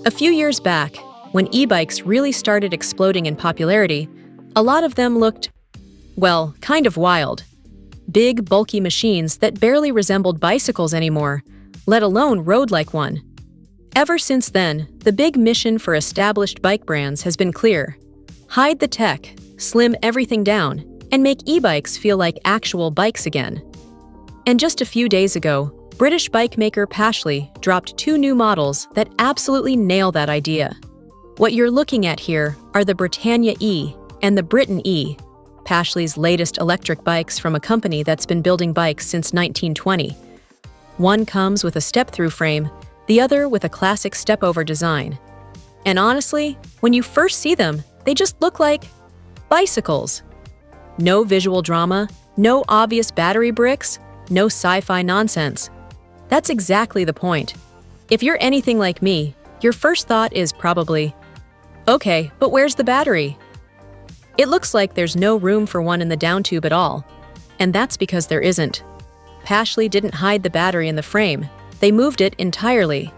A few years back, when e-bikes really started exploding in popularity, a lot of them looked, well, kind of wild. Big, bulky machines that barely resembled bicycles anymore, let alone rode like one. Ever since then, the big mission for established bike brands has been clear: hide the tech, slim everything down, and make e-bikes feel like actual bikes again. And just a few days ago, British bike maker Pashley dropped 2 new models that absolutely nail that idea. What you're looking at here are the Britannia E and the Briton E, Pashley's latest electric bikes from a company that's been building bikes since 1920. One comes with a step-through frame, the other with a classic step-over design. And honestly, when you first see them, they just look like bicycles. No visual drama, no obvious battery bricks, no sci-fi nonsense. That's exactly the point. If you're anything like me, your first thought is probably, okay, but where's the battery? It looks like there's no room for one in the down tube at all. And that's because there isn't. Pashley didn't hide the battery in the frame. They moved it entirely.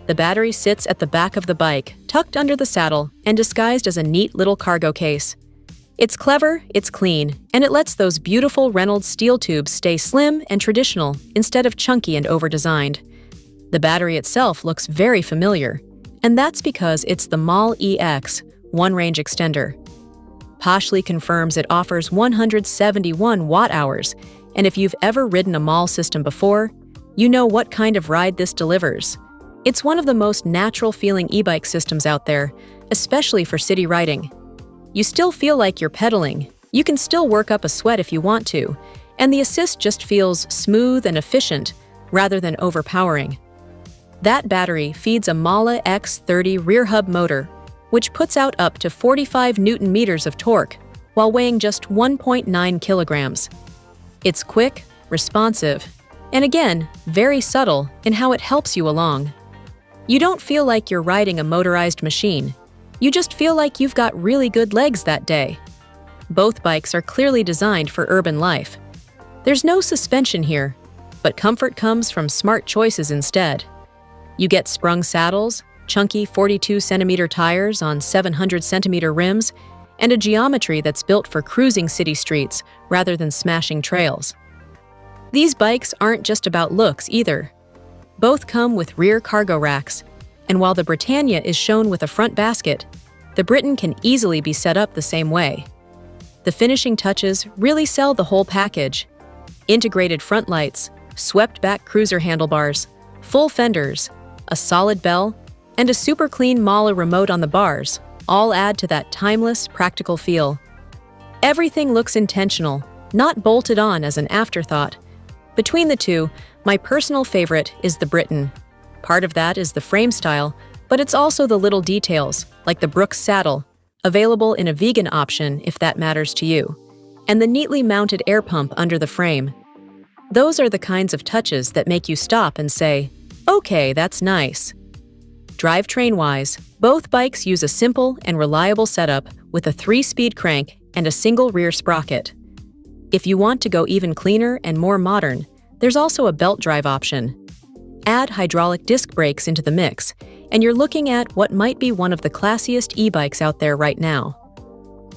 The battery sits at the back of the bike, tucked under the saddle, and disguised as a neat little cargo case. It's clever, it's clean, and it lets those beautiful Reynolds steel tubes stay slim and traditional instead of chunky and over-designed. The battery itself looks very familiar, and that's because it's the MAL EX one-range extender. Pashley confirms it offers 171 watt-hours, and if you've ever ridden a MAL system before, you know what kind of ride this delivers. It's one of the most natural-feeling e-bike systems out there, especially for city riding. You still feel like you're pedaling, you can still work up a sweat if you want to, and the assist just feels smooth and efficient rather than overpowering. That battery feeds a Mala X30 rear hub motor, which puts out up to 45 Newton-meters of torque while weighing just 1.9 kilograms. It's quick, responsive, and again, very subtle in how it helps you along. You don't feel like you're riding a motorized machine. You just feel like you've got really good legs that day. Both bikes are clearly designed for urban life. There's no suspension here, but comfort comes from smart choices instead. You get sprung saddles, chunky 42-centimeter tires on 700-centimeter rims, and a geometry that's built for cruising city streets rather than smashing trails. These bikes aren't just about looks either. Both come with rear cargo racks, and while the Britannia is shown with a front basket, the Briton can easily be set up the same way. The finishing touches really sell the whole package. Integrated front lights, swept-back cruiser handlebars, full fenders, a solid bell, and a super clean Mala remote on the bars all add to that timeless, practical feel. Everything looks intentional, not bolted on as an afterthought. Between the two, my personal favorite is the Briton. Part of that is the frame style, but it's also the little details, like the Brooks saddle, available in a vegan option if that matters to you, and the neatly mounted air pump under the frame. Those are the kinds of touches that make you stop and say, okay, that's nice. Drivetrain-wise, both bikes use a simple and reliable setup with a 3-speed crank and a single rear sprocket. If you want to go even cleaner and more modern, there's also a belt drive option. Add hydraulic disc brakes into the mix, and you're looking at what might be one of the classiest e-bikes out there right now.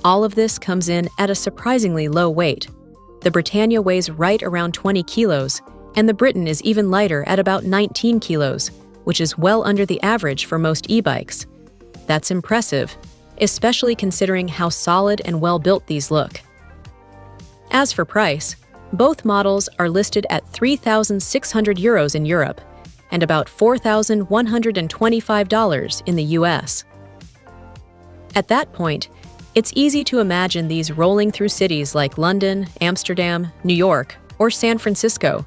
All of this comes in at a surprisingly low weight. The Britannia weighs right around 20 kilos, and the Briton is even lighter at about 19 kilos, which is well under the average for most e-bikes. That's impressive, especially considering how solid and well-built these look. As for price, both models are listed at €3,600 in Europe, and about $4,125 in the US. At that point, it's easy to imagine these rolling through cities like London, Amsterdam, New York, or San Francisco.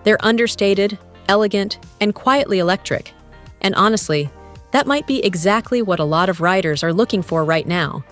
They're understated, elegant, and quietly electric. And honestly, that might be exactly what a lot of riders are looking for right now,